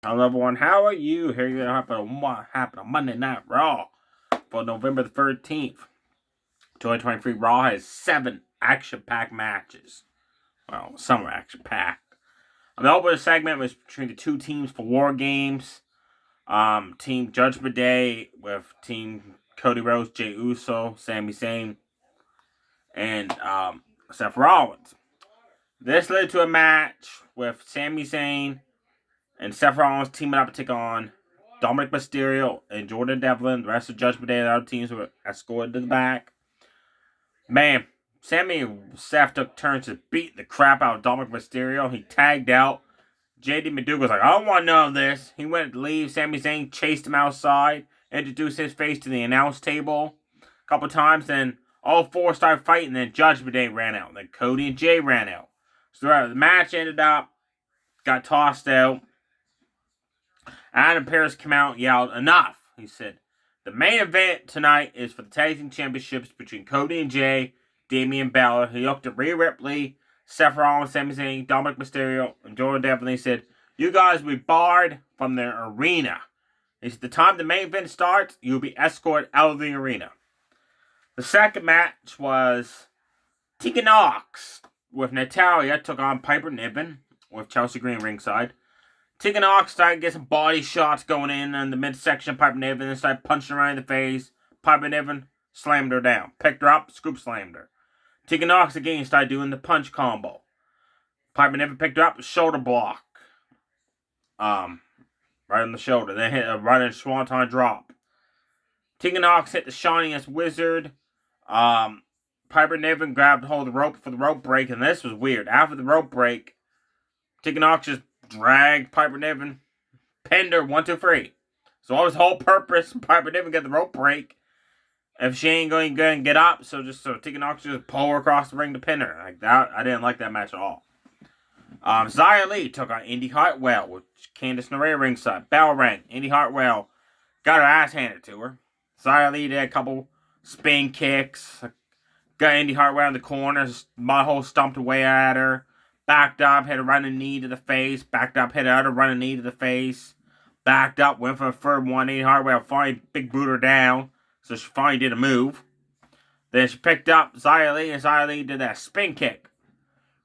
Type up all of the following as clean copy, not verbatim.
Hello everyone, how are you? Here you what happened on Monday Night Raw for November the 13th. 2023 Raw has 7 action-packed matches. Well, some are action-packed. The opening segment was between the two teams for War Games. Team Judgment Day with Team Cody Rhodes, Jey Uso, Sami Zayn, and Seth Rollins. This led to a match with Sami Zayn and Seth Rollins teaming up to take on Dominic Mysterio and Jordan Devlin. The rest of Judgment Day and other teams were escorted to the back. Man, Sammy and Seth took turns to beat the crap out of Dominic Mysterio. He tagged out. JD McDougal was like, I don't want none of this. He went to leave. Sami Zayn chased him outside, introduced his face to the announce table a couple times. Then all four started fighting. Then Judgment Day ran out. Then Cody and Jay ran out. So the match ended up, got tossed out. Adam Pearce came out and yelled, enough. He said, the main event tonight is for the Tag Team Championships between Cody and Jay, Damian Balor. He looked at Rhea Ripley, Seth Rollins, Sami Zayn, Dominic Mysterio, and Jordan Devlin. He said, you guys will be barred from the arena. He said, the time the main event starts, you'll be escorted out of the arena. The second match was Tegan Nox with Natalya took on Piper Niven with Chelsea Green ringside. Tegan Nox started to get some body shots going in the midsection of Piper Niven and started punching her in the face. Piper Niven slammed her down. Picked her up, scoop slammed her. Tegan Nox again started doing the punch combo. Piper Niven picked her up, shoulder block. Right on the shoulder. Then hit a running swanton drop. Tegan Nox hit the shiniest wizard. Piper Niven grabbed hold of the rope for the rope break, and this was weird. After the rope break, Tegan Nox just dragged Piper Niven, pinned her 1, 2, 3. So all his whole purpose, Piper Niven get the rope break. If she ain't going to get up, so Tegan Nox just pull her across the ring to pin her. Like that, I didn't like that match at all. Xia Li took on Indy Hartwell with Candice LeRae ringside. Bell rang. Indy Hartwell got her ass handed to her. Xia Li did a couple spin kicks. Got Indy Hartwell in the corner. Mudhole stomped away at her. Backed up, hit a running knee to the face. Backed up, hit another running knee to the face. Backed up, went for a third one. Indy Hartwell finally big boot her down. So she finally did a move. Then she picked up Xia Li, and Xia Li did that spin kick.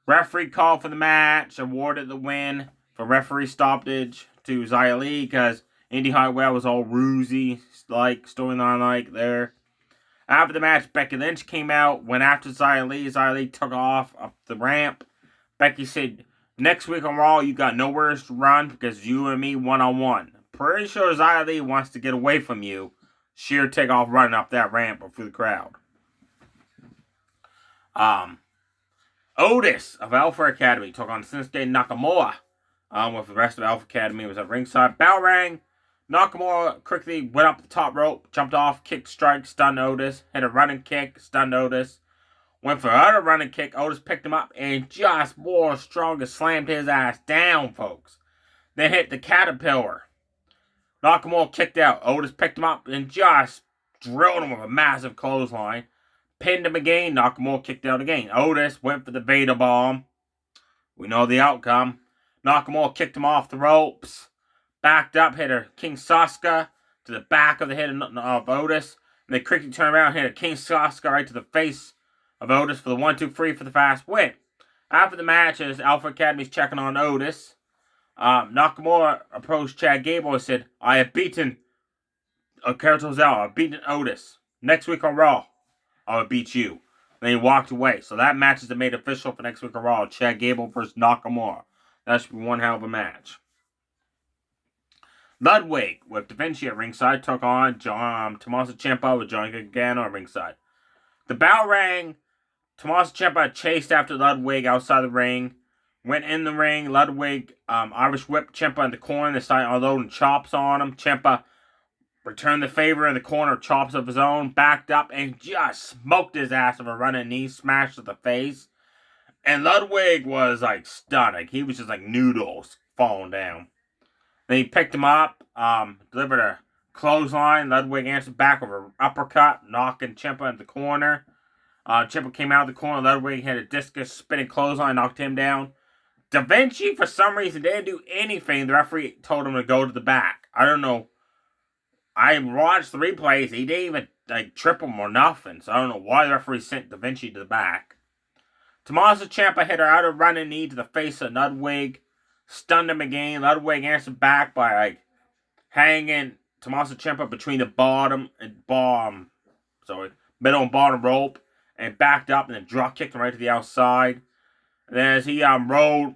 Referee called for the match, awarded the win for referee stoppage to Xia Li because Indy Hartwell was all rosy, like storyline like there. After the match, Becky Lynch came out, went after Xia Li. Xia Li took off up the ramp. Becky said, next week on Raw, you got nowhere to run because you and me one-on-one. Pretty sure Xia Li wants to get away from you. She'll take off running up that ramp or through the crowd. Otis of Alpha Academy took on Shinsuke Nakamura. With the rest of Alpha Academy was at ringside. Bell rang. Nakamura quickly went up the top rope, jumped off, kicked strike, stunned Otis, hit a running kick, stunned Otis. Went for another running kick. Otis picked him up and just more stronger slammed his ass down, folks. Then hit the caterpillar. Nakamura kicked out. Otis picked him up and just drilled him with a massive clothesline. Pinned him again. Nakamura kicked out again. Otis went for the Vader bomb. We know the outcome. Nakamura kicked him off the ropes. Backed up, hit a King Sasuke to the back of the head of Otis. And then quickly turned around and hit a King Sasuke right to the face of Otis for the 1, 2, 3 for the fast win. After the match, as Alpha Academy's checking on Otis, Nakamura approached Chad Gable and said, I have beaten Tozawa. I've beaten Otis. Next week on Raw, I will beat you. Then he walked away. So that match is made official for next week on Raw. Chad Gable versus Nakamura. That should be one hell of a match. Ludwig with Da Vinci at ringside took on Tommaso Ciampa with Johnny Gargano at ringside. The bell rang. Tommaso Ciampa chased after Ludwig outside the ring. Went in the ring. Ludwig Irish whipped Ciampa in the corner. They started unloading chops on him. Ciampa returned the favor in the corner, chops of his own. Backed up and just smoked his ass with a running knee. Smashed to the face. And Ludwig was like stunned. Like, he was just like noodles falling down. Then he picked him up. Delivered a clothesline. Ludwig answered back with an uppercut, knocking Ciampa in the corner. Ciampa came out of the corner. Ludwig had a discus spinning clothesline, knocked him down. Da Vinci, for some reason, didn't do anything. The referee told him to go to the back. I don't know. I watched the replays. He didn't even trip him or nothing. So I don't know why the referee sent Da Vinci to the back. Tommaso Ciampa hit her out of running knee to the face of Ludwig. Stunned him again. Ludwig answered back by hanging Tommaso Ciampa between the middle and bottom rope, and backed up and then drop kicked him right to the outside. And then as he rolled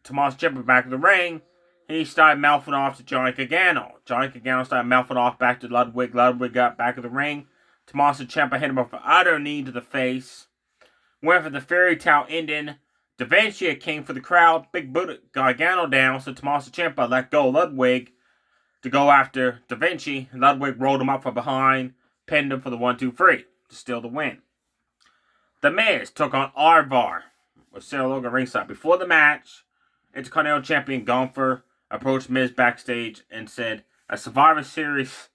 Tommaso Ciampa back to the ring, he started mouthing off to Johnny Gargano. Johnny Gargano started mouthing off back to Ludwig. Ludwig got back in the ring. Tommaso Ciampa hit him with an utter knee to the face. Went for the fairy tale ending. Da Vinci came for the crowd. Big boot Gargano down, so Tommaso Ciampa let go of Ludwig to go after Da Vinci. Ludwig rolled him up from behind, pinned him for the 1-2-3 to steal the win. The Miz took on R-VAR with Sarah Logan ringside. Before the match, Intercontinental Champion Gunther approached Miz backstage and said, "A Survivor Series,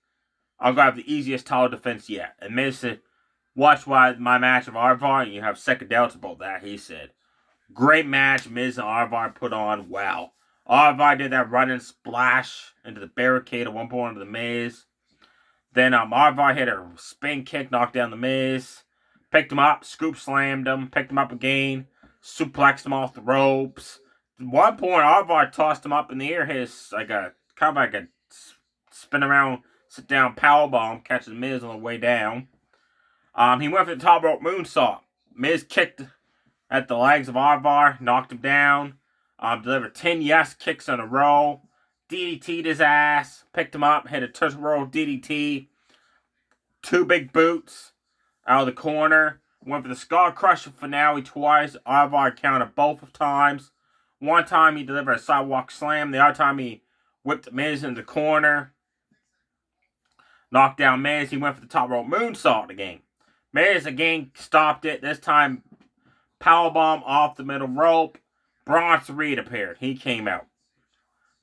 I'll go have the easiest title defense yet." And Miz said, "Watch my match of R-VAR and you have second doubts about that," he said. Great match Miz and R-VAR put on. Wow. R-VAR did that running splash into the barricade at one point into the Miz. Then R-VAR hit a spin kick, knocked down the Miz. Picked him up, scoop slammed him, picked him up again, suplexed him off the ropes. At one point, R-VAR tossed him up in the air, hit like a spin around, sit down powerbomb, catches the Miz on the way down. He went for the top rope moonsault. Miz kicked at the legs of R-VAR, knocked him down, delivered 10 yes kicks in a row, DDT'd his ass, picked him up, hit a turtle roll DDT, 2 big boots out of the corner, went for the Skull Crusher finale twice. R-VAR counted both times. One time he delivered a sidewalk slam, the other time he whipped Miz in the corner, knocked down Miz. He went for the top rope moonsault again. Miz again stopped it, this time powerbomb off the middle rope. Bronson Reed appeared. He came out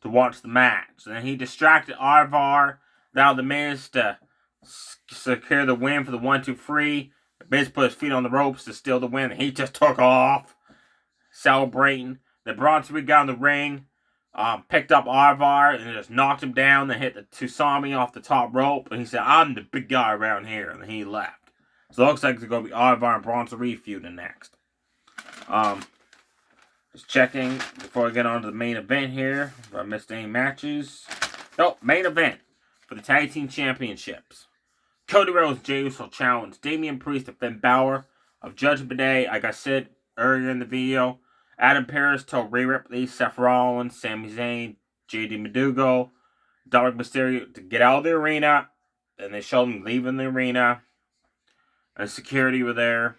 to watch the match. And he distracted R-VAR, allowed the Miz to secure the win for the 1-2-3. The Miz put his feet on the ropes to steal the win. And he just took off, celebrating. Then Bronson Reed got in the ring, picked up R-VAR and just knocked him down. Then hit the Tusami off the top rope. And he said, "I'm the big guy around here." And he left. So it looks like it's going to be R-VAR and Bronson Reed feuding next. Just checking before I get on to the main event here. If I missed any matches. Main event for the Tag Team Championships. Cody Rhodes and Jey Uso challenge Damian Priest and Finn Balor of Judgment Day. Like I said earlier in the video, Adam Pearce told Rhea Ripley, Seth Rollins, Sami Zayn, JD Madugo, Dominic Mysterio to get out of the arena. And they showed them leaving the arena. And security were there.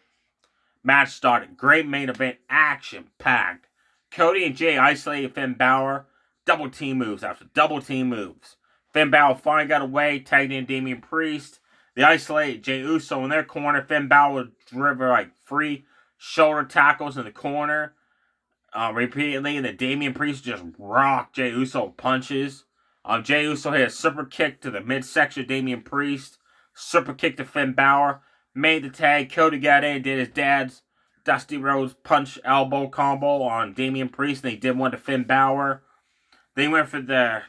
Match started. Great main event. Action-packed. Cody and Jey isolated Finn Balor. Double team moves after double team moves. Finn Balor finally got away. Tagged in Damian Priest. They isolated Jey Uso in their corner. Finn Balor delivered 3 shoulder tackles in the corner. Repeatedly. And then Damian Priest just rocked Jey Uso punches. Jey Uso hit a super kick to the midsection of Damian Priest. Super kick to Finn Balor. Made the tag. Cody got in, did his dad's Dusty Rhodes punch elbow combo on Damian Priest, and he did one to Finn Balor. They went for the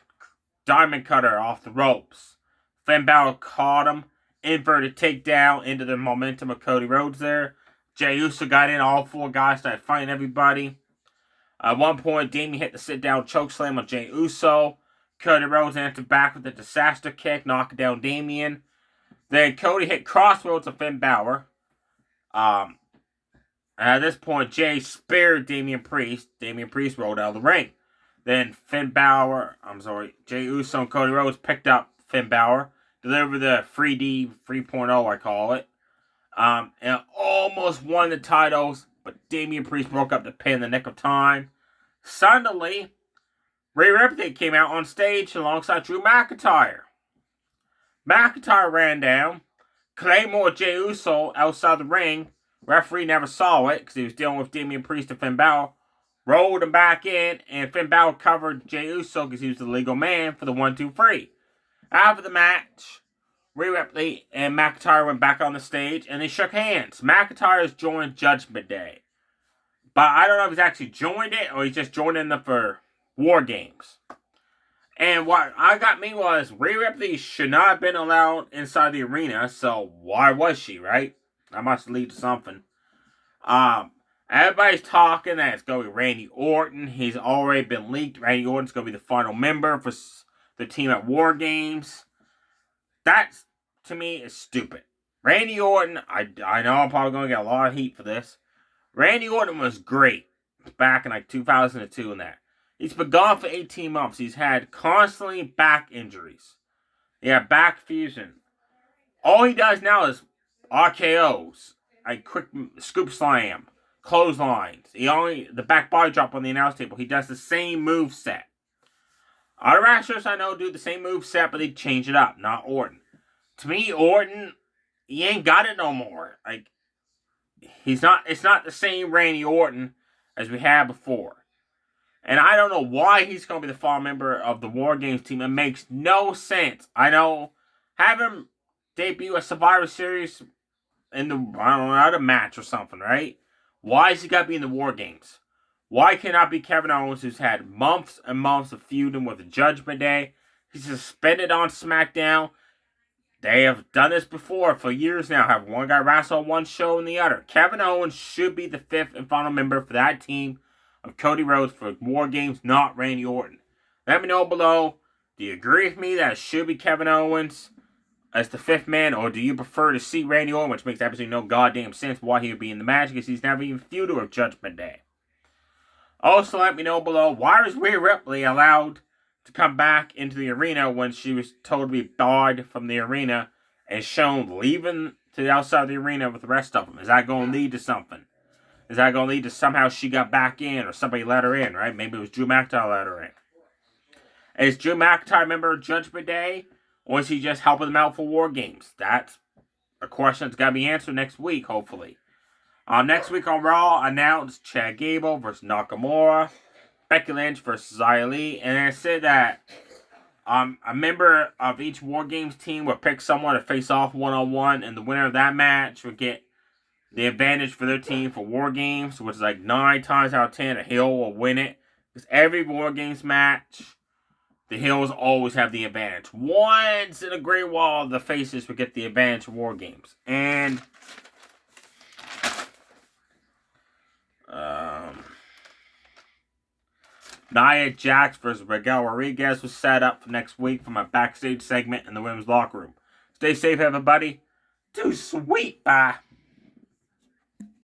diamond cutter off the ropes. Finn Balor caught him. Inverted takedown into the momentum of Cody Rhodes there. Jey Uso got in. All 4 guys started fighting everybody. At one point, Damian hit the sit-down chokeslam on Jey Uso. Cody Rhodes answered back with a disaster kick, knocking down Damian. Then Cody hit crossroads of Finn Balor. At this point, Jey spared Damian Priest. Damian Priest rolled out of the ring. Then Jey Uso and Cody Rhodes picked up Finn Balor. Delivered the 3D 3.0, I call it. And almost won the titles. But Damian Priest broke up the pin in the nick of time. Suddenly, Rhea Ripley came out on stage alongside Drew McIntyre. McIntyre ran down, Claymore Jey Uso outside the ring. Referee never saw it because he was dealing with Damian Priest and Finn Balor. Rolled him back in, and Finn Balor covered Jey Uso because he was the legal man for the 1-2-3. After the match, Rhea Ripley and McIntyre went back on the stage and they shook hands. McIntyre has joined Judgment Day. But I don't know if he's actually joined it or he's just joining them for War Games. And what I got me was Rhea Ripley should not have been allowed inside the arena, so why was she, right? That must lead to something. Everybody's talking that it's going to be Randy Orton. He's already been leaked. Randy Orton's going to be the final member for the team at War Games. That, to me, is stupid. Randy Orton, I know I'm probably going to get a lot of heat for this. Randy Orton was great back in like 2002 and that. He's been gone for 18 months. He's had constantly back injuries. He had back fusion. All he does now is RKOs, a quick scoop slam, clotheslines. The back body drop on the announce table. He does the same move set. Other wrestlers I know do the same move set, but they change it up. Not Orton. To me, Orton, he ain't got it no more. Like, it's not the same Randy Orton as we had before. And I don't know why he's going to be the final member of the War Games team. It makes no sense. I know, have him debut a Survivor Series in the match or something, right? Why is he got to be in the War Games? Why cannot be Kevin Owens, who's had months and months of feuding with the Judgment Day? He's suspended on SmackDown. They have done this before for years now. Have one guy wrestle on one show and the other. Kevin Owens should be the fifth and final member for that team of Cody Rhodes for War Games, not Randy Orton. Let me know below. Do you agree with me that it should be Kevin Owens as the fifth man, or do you prefer to see Randy Orton, which makes absolutely no goddamn sense why he would be in the match because he's never even feuded with Judgment Day. Also, let me know below, why was Rhea Ripley allowed to come back into the arena when she was told to be barred from the arena and shown leaving to the outside of the arena with the rest of them? Is that going to lead to something? Is that going to lead to somehow she got back in or somebody let her in, right? Maybe it was Drew McIntyre let her in. Is Drew McIntyre a member of Judgment Day, or is he just helping them out for War Games? That's a question that's got to be answered next week, hopefully. Next week on Raw, announced Chad Gable versus Nakamura, Becky Lynch versus Xia Li, and it said that a member of each War Games team would pick someone to face off one-on-one, and the winner of that match would get the advantage for their team for War Games, which is like 9 times out of 10, a heel will win it. Because every War Games match, the heels always have the advantage. Once in a great while, the faces would get the advantage in War Games. And Nia Jax versus Raquel Rodriguez was set up for next week for my backstage segment in the women's locker room. Stay safe, everybody. Too sweet, bye.